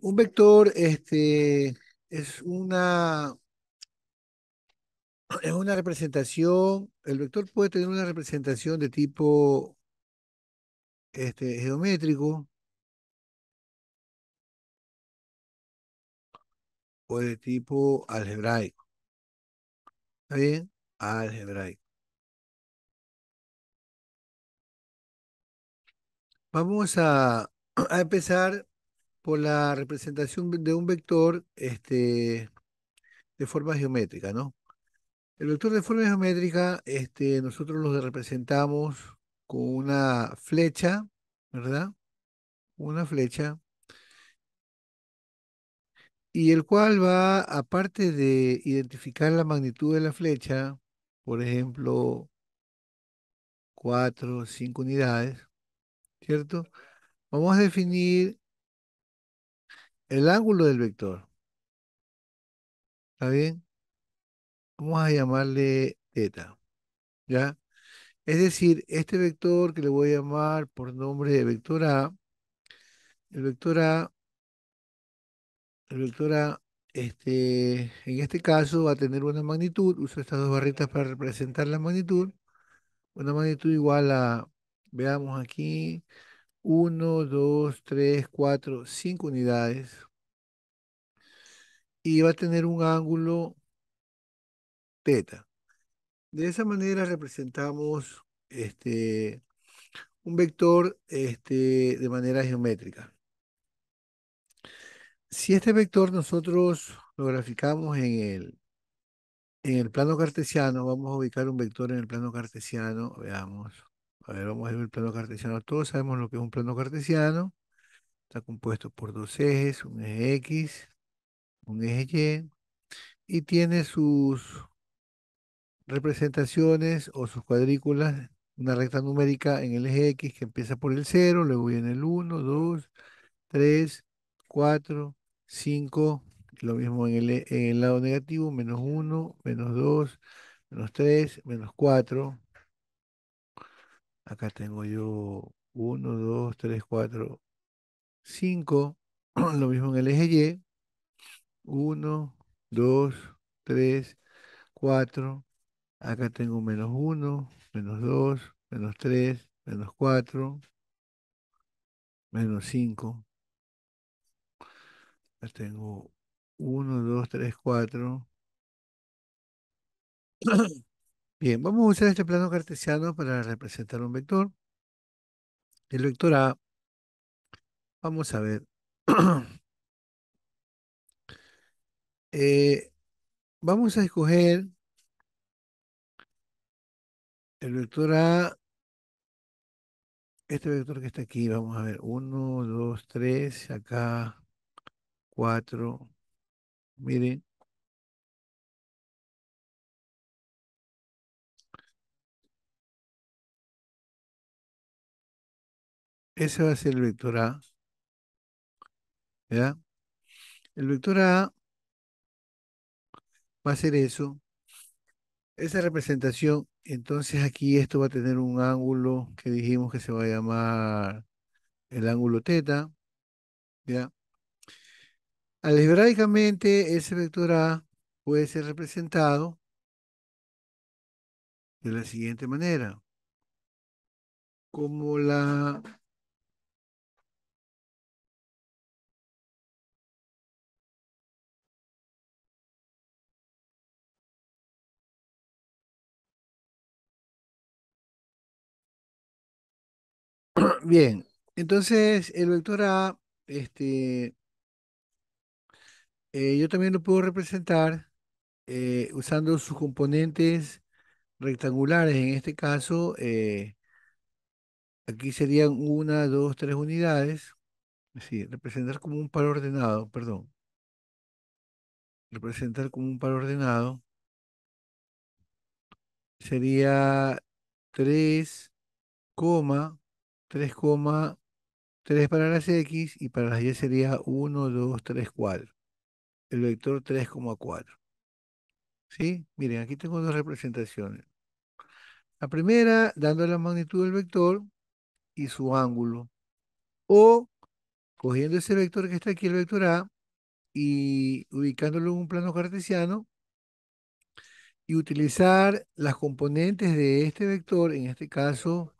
Un vector es es una representación, el vector puede tener una representación de tipo geométrico o de tipo algebraico. ¿Está bien? Algebraico. Vamos a empezar por la representación de un vector de forma geométrica, ¿no? El vector de forma geométrica, nosotros lo representamos con una flecha, ¿verdad? Una flecha, y el cual va, aparte de identificar la magnitud de la flecha, por ejemplo, 4, 5 unidades, ¿cierto? Vamos a definir el ángulo del vector, ¿está bien? Vamos a llamarle teta, ¿ya? Es decir, este vector que le voy a llamar por nombre de vector A, el vector A, el vector A, en este caso va a tener una magnitud, uso estas dos barritas para representar la magnitud, una magnitud igual a, veamos aquí, 1, 2, 3, 4, 5 unidades, y va a tener un ángulo teta. De esa manera representamos un vector de manera geométrica. Si este vector nosotros lo graficamos en el plano cartesiano, vamos a ubicar un vector en el plano cartesiano, veamos. A ver, vamos a ver el plano cartesiano. Todos sabemos lo que es un plano cartesiano. Está compuesto por dos ejes, un eje X, un eje Y tiene sus representaciones o sus cuadrículas, una recta numérica en el eje X que empieza por el 0, luego viene el 1, 2, 3, 4, 5, lo mismo en el lado negativo, -1, -2, -3, -4. Acá tengo yo 1, 2, 3, 4, 5. Lo mismo en el eje Y, 1, 2, 3, 4. Acá tengo -1, -2, -3, -4, -5. Acá tengo 1, 2, 3, 4. Bien, vamos a usar este plano cartesiano para representar un vector. El vector A, vamos a ver. Eh, Vamos a escoger el vector A, este vector que está aquí, vamos a ver, 1, 2, 3, acá 4. Miren, ese va a ser el vector A, ¿ya? El vector A va a ser eso, esa representación. Entonces aquí esto va a tener un ángulo que dijimos que se va a llamar el ángulo teta, ¿ya? Algebraicamente, ese vector A puede ser representado de la siguiente manera, como la... Bien, entonces el vector A, este, yo también lo puedo representar usando sus componentes rectangulares. En este caso, aquí serían 1, 2, 3 unidades. Sí, representar como un par ordenado, perdón. Representar como un par ordenado sería 3, coma, 3, para las X y para las Y sería 1, 2, 3, 4. El vector 3,4. ¿Sí? Miren, aquí tengo dos representaciones. La primera, dando la magnitud del vector y su ángulo. O cogiendo ese vector que está aquí, el vector A, y ubicándolo en un plano cartesiano, y utilizar las componentes de este vector, en este caso,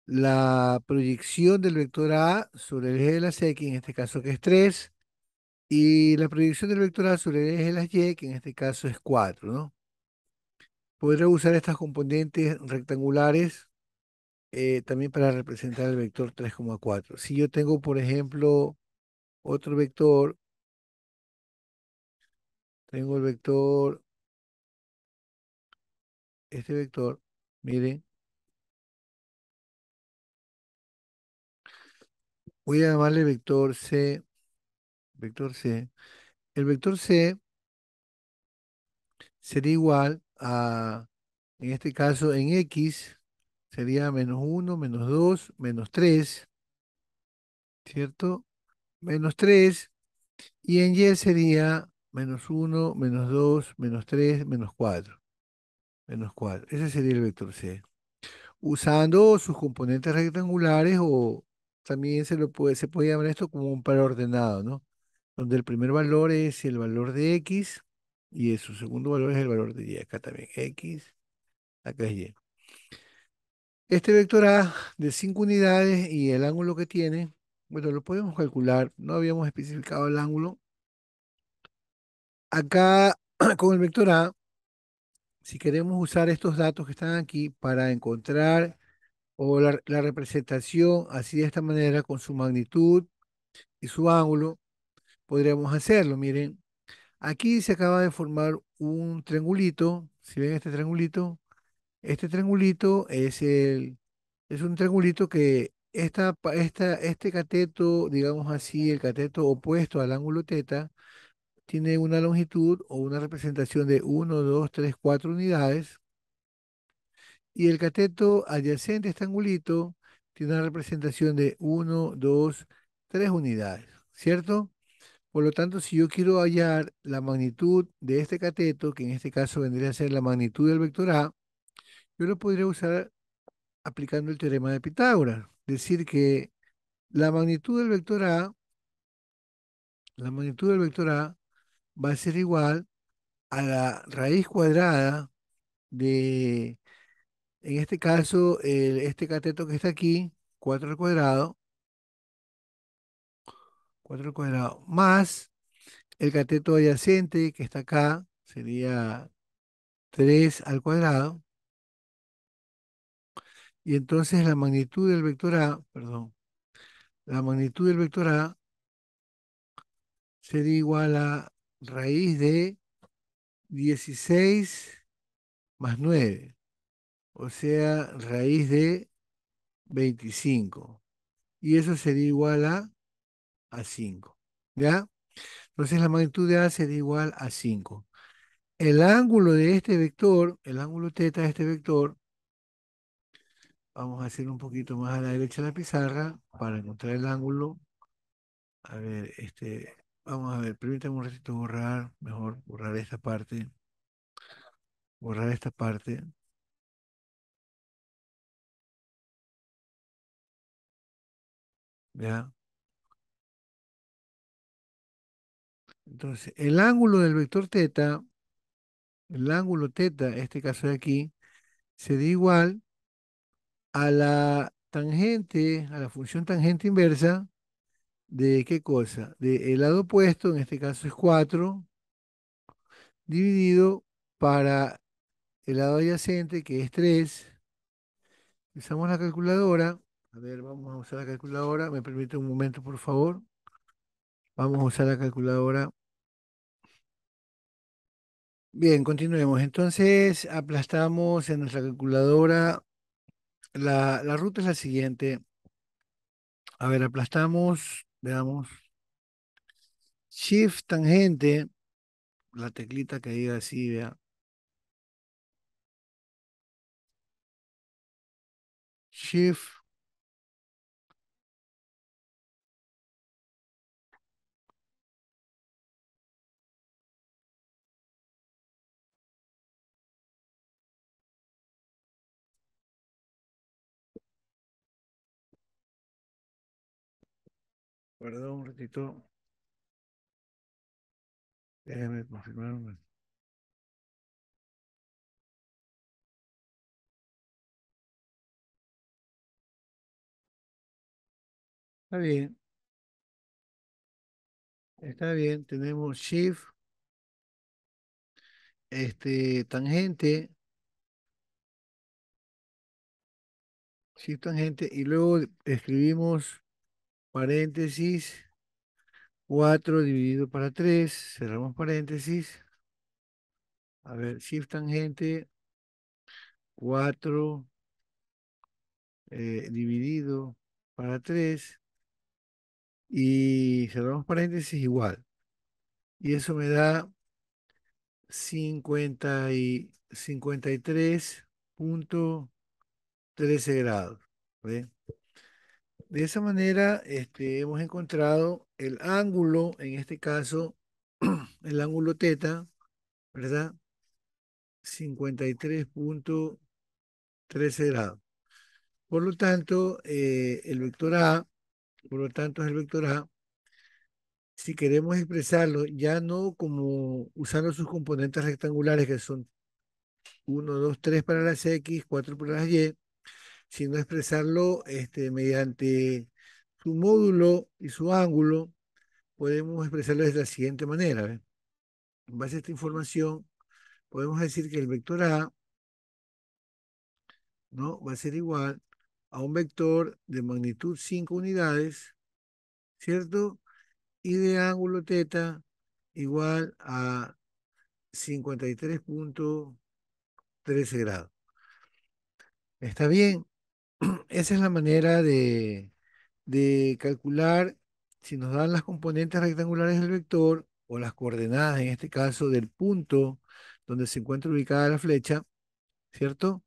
la proyección del vector A sobre el eje de las X, en este caso que es 3, y la proyección del vector A sobre el eje de las Y, que en este caso es 4, ¿no? Podré usar estas componentes rectangulares también para representar el vector 3,4. Si yo tengo, por ejemplo, otro vector, tengo el vector, este vector, miren, voy a llamarle vector C, vector C. El vector C sería igual a, en este caso, en X, sería -1, -2, -3, ¿cierto? -3, y en Y sería -1, -2, -3, -4, -4. Ese sería el vector C. Usando sus componentes rectangulares o también se puede llamar esto como un par ordenado, ¿no? Donde el primer valor es el valor de X y su segundo valor es el valor de Y. Acá también X, acá es Y. Este vector A de 5 unidades y el ángulo que tiene, bueno, lo podemos calcular. No habíamos especificado el ángulo. Acá con el vector A, si queremos usar estos datos que están aquí para encontrar o la representación así de esta manera con su magnitud y su ángulo, podríamos hacerlo. Miren, aquí se acaba de formar un triangulito. Si ven este triangulito es un triangulito que este cateto, digamos así, el cateto opuesto al ángulo teta, tiene una longitud o una representación de 1, 2, 3, 4 unidades, y el cateto adyacente a este angulito tiene una representación de 1, 2, 3 unidades, ¿cierto? Por lo tanto, si yo quiero hallar la magnitud de este cateto, que en este caso vendría a ser la magnitud del vector A, yo lo podría usar aplicando el teorema de Pitágoras. Decir que la magnitud del vector A, la magnitud del vector A va a ser igual a la raíz cuadrada de, en este caso, este cateto que está aquí, 4 al cuadrado, 4 al cuadrado, más el cateto adyacente que está acá, sería 3 al cuadrado, y entonces la magnitud del vector A, perdón, la magnitud del vector A sería igual a raíz de 16 más 9, o sea, raíz de 25. Y eso sería igual a 5. ¿Ya? Entonces la magnitud de A sería igual a 5. El ángulo de este vector, el ángulo teta de este vector, vamos a hacer un poquito más a la derecha de la pizarra para encontrar el ángulo. A ver, vamos a ver, permítame un ratito borrar, mejor borrar esta parte, ¿ya? Entonces, el ángulo del vector teta, el ángulo teta, este caso de aquí, sería igual a la tangente, a la función tangente inversa de ¿qué cosa? De el lado opuesto, en este caso es 4, dividido para el lado adyacente, que es 3. Usamos la calculadora. A ver, vamos a usar la calculadora. ¿Me permite un momento, por favor? Vamos a usar la calculadora. Bien, continuemos. Entonces, aplastamos en nuestra calculadora. La ruta es la siguiente. A ver, aplastamos, veamos. Shift tangente, la teclita que diga así, vea. Shift, Perdón, un ratito. Déjame confirmar. Está bien, está bien. Tenemos shift, tangente, shift tangente, y luego escribimos paréntesis 4 dividido para 3, cerramos paréntesis. A ver, shift tangente 4 dividido para 3 y cerramos paréntesis igual. Y eso me da 53.13 grados. ¿Ve? De esa manera, hemos encontrado el ángulo, en este caso, el ángulo teta, ¿verdad? 53.13 grados. Por lo tanto, el vector A, por lo tanto, es el vector A. Si queremos expresarlo, ya no como usando sus componentes rectangulares, que son 1, 2, 3 para las X, 4 para las Y, sino expresarlo mediante su módulo y su ángulo, podemos expresarlo de la siguiente manera. ¿Ve? En base a esta información, podemos decir que el vector A, ¿no? Va a ser igual a un vector de magnitud 5 unidades, ¿cierto? Y de ángulo teta igual a 53.13 grados. ¿Está bien? Esa es la manera de calcular si nos dan las componentes rectangulares del vector o las coordenadas, en este caso del punto donde se encuentra ubicada la flecha, ¿cierto?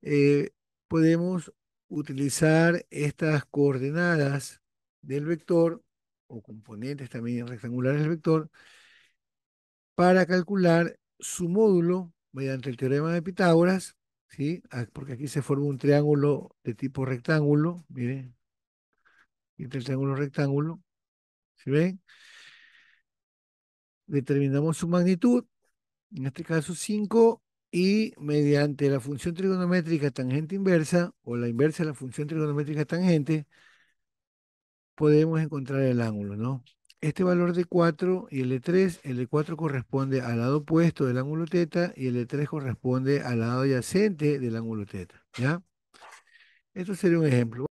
Eh, Podemos utilizar estas coordenadas del vector o componentes también rectangulares del vector para calcular su módulo mediante el teorema de Pitágoras, ¿sí? Porque aquí se forma un triángulo de tipo rectángulo, miren, y este triángulo rectángulo, ¿sí ven? Determinamos su magnitud, en este caso 5, y mediante la función trigonométrica tangente inversa, o la inversa de la función trigonométrica tangente, podemos encontrar el ángulo, ¿no? Este valor de 4 y el de 4 corresponde al lado opuesto del ángulo teta y el de 3 corresponde al lado adyacente del ángulo teta, ¿ya? Esto sería un ejemplo.